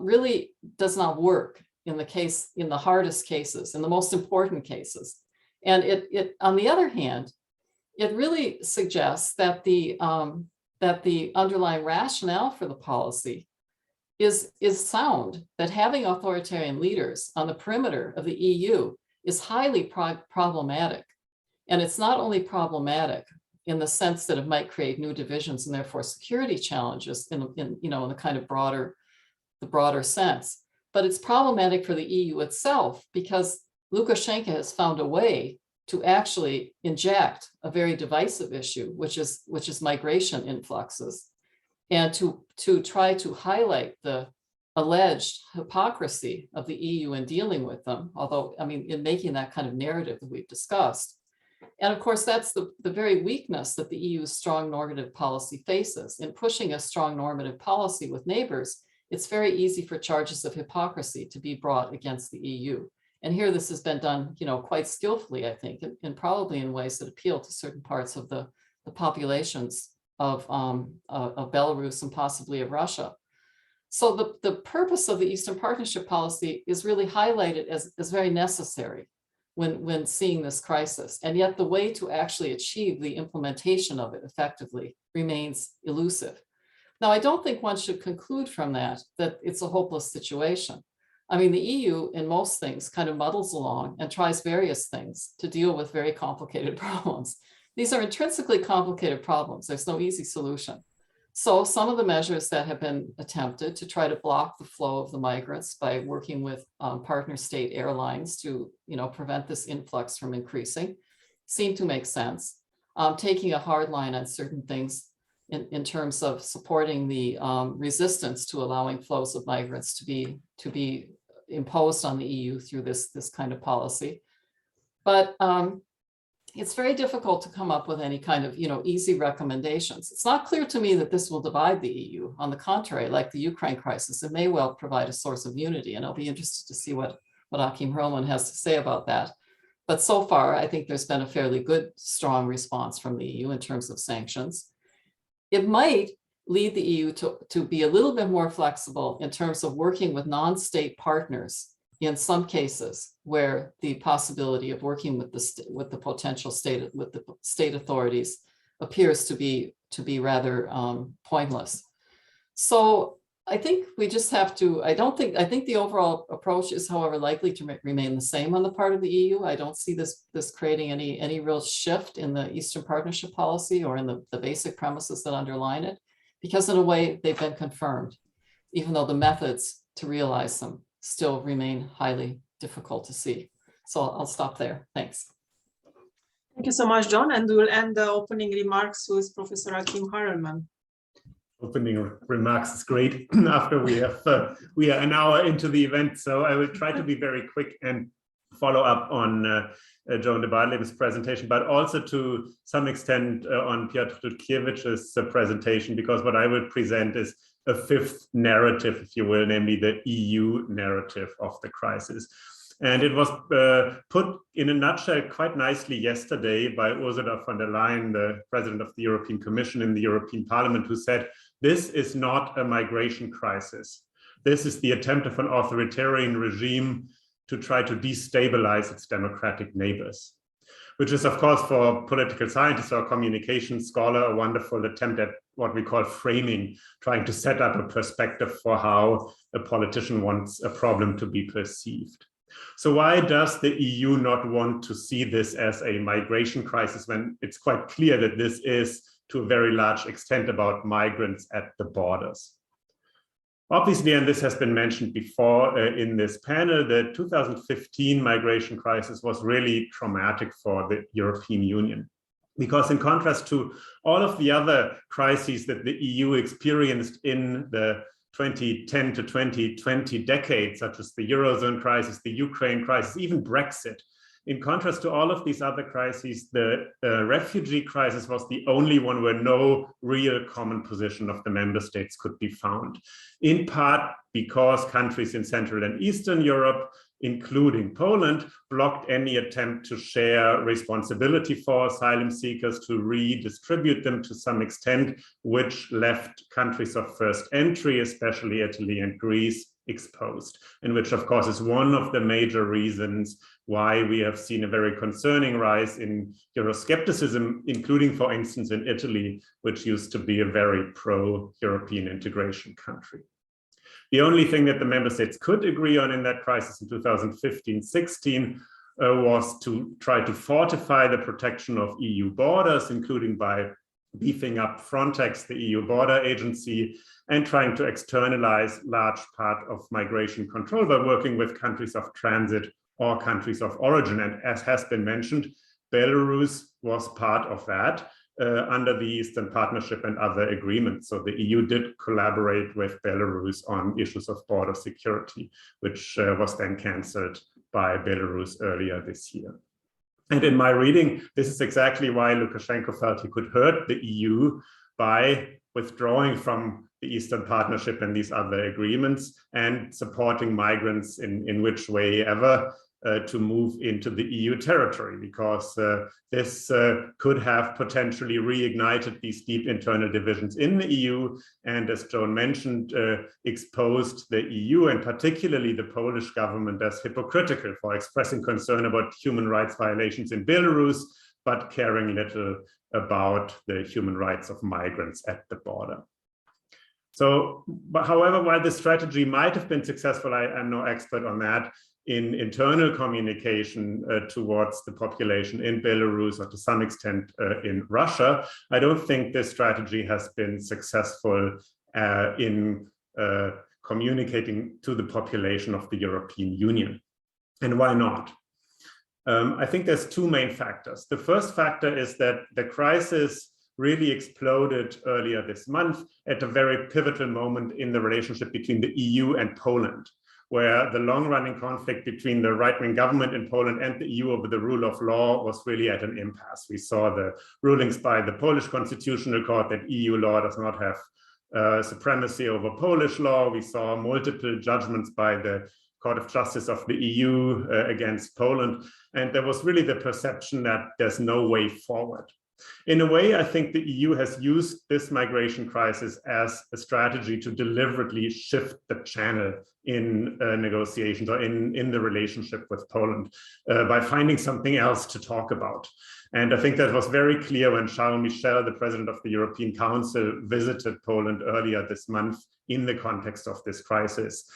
really does not work in the hardest cases, in the most important cases. And it on the other hand, it really suggests that the underlying rationale for the policy is sound, that having authoritarian leaders on the perimeter of the EU is highly problematic. And it's not only problematic in the sense that it might create new divisions and therefore security challenges in the kind of broader sense, but it's problematic for the EU itself because Lukashenko has found a way to actually inject a very divisive issue, which is migration influxes, and to try to highlight the alleged hypocrisy of the EU in dealing with them, although, in making that kind of narrative that we've discussed. And of course, that's the very weakness that the EU's strong normative policy faces. In pushing a strong normative policy with neighbors, it's very easy for charges of hypocrisy to be brought against the EU. And here this has been done, quite skillfully, I think, and probably in ways that appeal to certain parts of the populations of Belarus and possibly of Russia. So the purpose of the Eastern Partnership policy is really highlighted as very necessary when seeing this crisis. And yet the way to actually achieve the implementation of it effectively remains elusive. Now, I don't think one should conclude from that it's a hopeless situation. The EU in most things kind of muddles along and tries various things to deal with very complicated problems. These are intrinsically complicated problems. There's no easy solution. So some of the measures that have been attempted to try to block the flow of the migrants by working with partner state airlines to, prevent this influx from increasing seem to make sense. Taking a hard line on certain things in terms of supporting the resistance to allowing flows of migrants to be imposed on the EU through this kind of policy. But it's very difficult to come up with any kind of, easy recommendations. It's not clear to me that this will divide the EU. On the contrary, like the Ukraine crisis, it may well provide a source of unity, and I'll be interested to see what Achim Hurrelmann has to say about that. But so far, I think there's been a fairly good, strong response from the EU in terms of sanctions. It might lead the EU to be a little bit more flexible in terms of working with non-state partners in some cases where the possibility of working with the potential state authorities appears to be rather pointless. So I think we just have to, I think the overall approach is, however, likely to remain the same on the part of the EU. I don't see this creating any real shift in the Eastern Partnership policy or in the basic premises that underline it, because in a way they've been confirmed, even though the methods to realize them still remain highly difficult to see. So I'll stop there. Thanks. Thank you so much, John. And we'll end the opening remarks with Professor Achim Hurrelmann. Opening remarks is great after we are an hour into the event. So I will try to be very quick and follow up on Joan DeBardeleben's presentation, but also to some extent on Piotr Dutkiewicz's presentation, because what I will present is a fifth narrative, if you will, namely the EU narrative of the crisis. And it was put in a nutshell quite nicely yesterday by Ursula von der Leyen, the president of the European Commission in the European Parliament, who said, this is not a migration crisis. This is the attempt of an authoritarian regime to try to destabilize its democratic neighbors, which is, of course, for political scientists or communication scholar, a wonderful attempt at what we call framing, trying to set up a perspective for how a politician wants a problem to be perceived. So why does the EU not want to see this as a migration crisis when it's quite clear that this is, to a very large extent, about migrants at the borders? Obviously, and this has been mentioned before in this panel, the 2015 migration crisis was really traumatic for the European Union, because in contrast to all of the other crises that the EU experienced in the 2010 to 2020 decade, such as the Eurozone crisis, the Ukraine crisis, even Brexit. In contrast to all of these other crises, the refugee crisis was the only one where no real common position of the member states could be found, in part because countries in Central and Eastern Europe, including Poland, blocked any attempt to share responsibility for asylum seekers, to redistribute them to some extent, which left countries of first entry, especially Italy and Greece, exposed, and which, of course, is one of the major reasons why we have seen a very concerning rise in Euroscepticism, including, for instance, in Italy, which used to be a very pro-European integration country. The only thing that the member states could agree on in that crisis in 2015-16 was to try to fortify the protection of EU borders, including by beefing up Frontex, the EU border agency, and trying to externalize large part of migration control by working with countries of transit or countries of origin. And as has been mentioned, Belarus was part of that under the Eastern Partnership and other agreements. So the EU did collaborate with Belarus on issues of border security, which was then cancelled by Belarus earlier this year. And in my reading, this is exactly why Lukashenko felt he could hurt the EU by withdrawing from the Eastern Partnership and these other agreements and supporting migrants in which way ever to move into the EU territory, because this could have potentially reignited these deep internal divisions in the EU, and as Joan mentioned, exposed the EU and particularly the Polish government as hypocritical for expressing concern about human rights violations in Belarus, but caring little about the human rights of migrants at the border. So, but however, while this strategy might have been successful, I'm no expert on that, in internal communication towards the population in Belarus, or to some extent in Russia, I don't think this strategy has been successful in communicating to the population of the European Union. And why not? I think there's two main factors. The first factor is that the crisis really exploded earlier this month at a very pivotal moment in the relationship between the EU and Poland, where the long-running conflict between the right-wing government in Poland and the EU over the rule of law was really at an impasse. We saw the rulings by the Polish Constitutional Court that EU law does not have supremacy over Polish law. We saw multiple judgments by the Court of Justice of the EU against Poland. And there was really the perception that there's no way forward. In a way, I think the EU has used this migration crisis as a strategy to deliberately shift the channel in negotiations or in the relationship with Poland by finding something else to talk about. And I think that was very clear when Charles Michel, the president of the European Council, visited Poland earlier this month in the context of this crisis,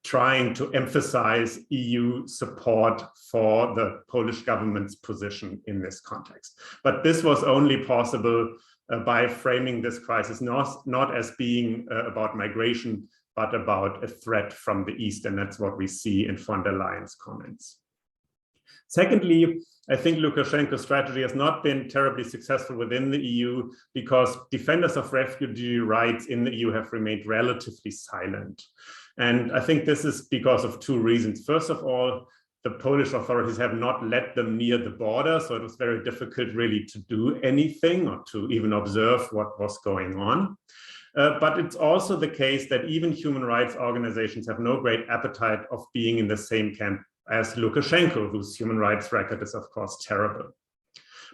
trying to emphasize EU support for the Polish government's position in this context. But this was only possible by framing this crisis not as being about migration, but about a threat from the East. And that's what we see in von der Leyen's comments. Secondly, I think Lukashenko's strategy has not been terribly successful within the EU because defenders of refugee rights in the EU have remained relatively silent. And I think this is because of two reasons. First of all, the Polish authorities have not let them near the border, so it was very difficult really to do anything or to even observe what was going on. But it's also the case that even human rights organizations have no great appetite of being in the same camp as Lukashenko, whose human rights record is, of course, terrible.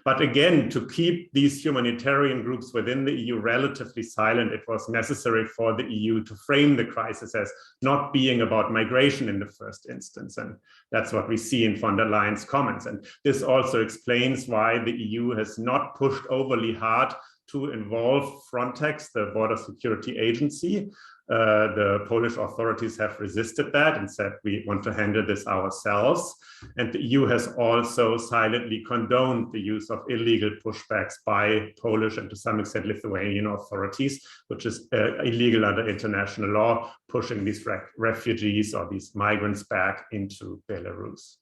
But again, to keep these humanitarian groups within the EU relatively silent, it was necessary for the EU to frame the crisis as not being about migration in the first instance. And that's what we see in von der Leyen's comments. And this also explains why the EU has not pushed overly hard to involve Frontex, the border security agency. The Polish authorities have resisted that and said, we want to handle this ourselves. And the EU has also silently condoned the use of illegal pushbacks by Polish and to some extent Lithuanian authorities, which is illegal under international law, pushing these refugees or these migrants back into Belarus.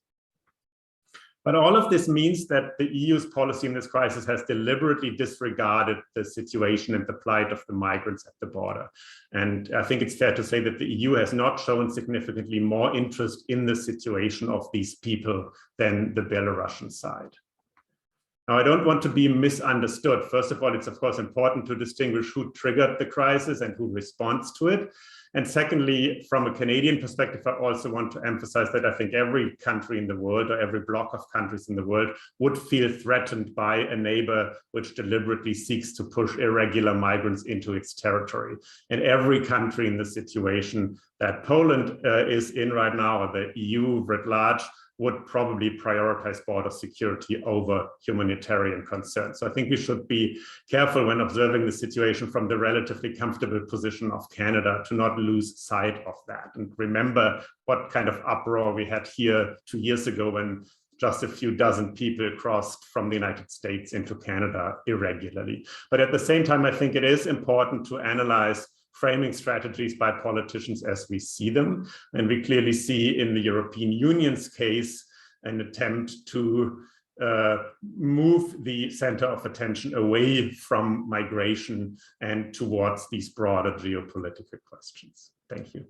But all of this means that the EU's policy in this crisis has deliberately disregarded the situation and the plight of the migrants at the border. And I think it's fair to say that the EU has not shown significantly more interest in the situation of these people than the Belarusian side. Now, I don't want to be misunderstood. First of all, it's of course important to distinguish who triggered the crisis and who responds to it. And secondly, from a Canadian perspective, I also want to emphasize that I think every country in the world or every bloc of countries in the world would feel threatened by a neighbor which deliberately seeks to push irregular migrants into its territory. And every country in the situation that Poland is in right now, or the EU writ large, would probably prioritize border security over humanitarian concerns. So I think we should be careful when observing the situation from the relatively comfortable position of Canada to not lose sight of that. And remember what kind of uproar we had here 2 years ago when just a few dozen people crossed from the United States into Canada irregularly. But at the same time, I think it is important to analyze framing strategies by politicians as we see them. And we clearly see in the European Union's case an attempt to move the center of attention away from migration and towards these broader geopolitical questions. Thank you.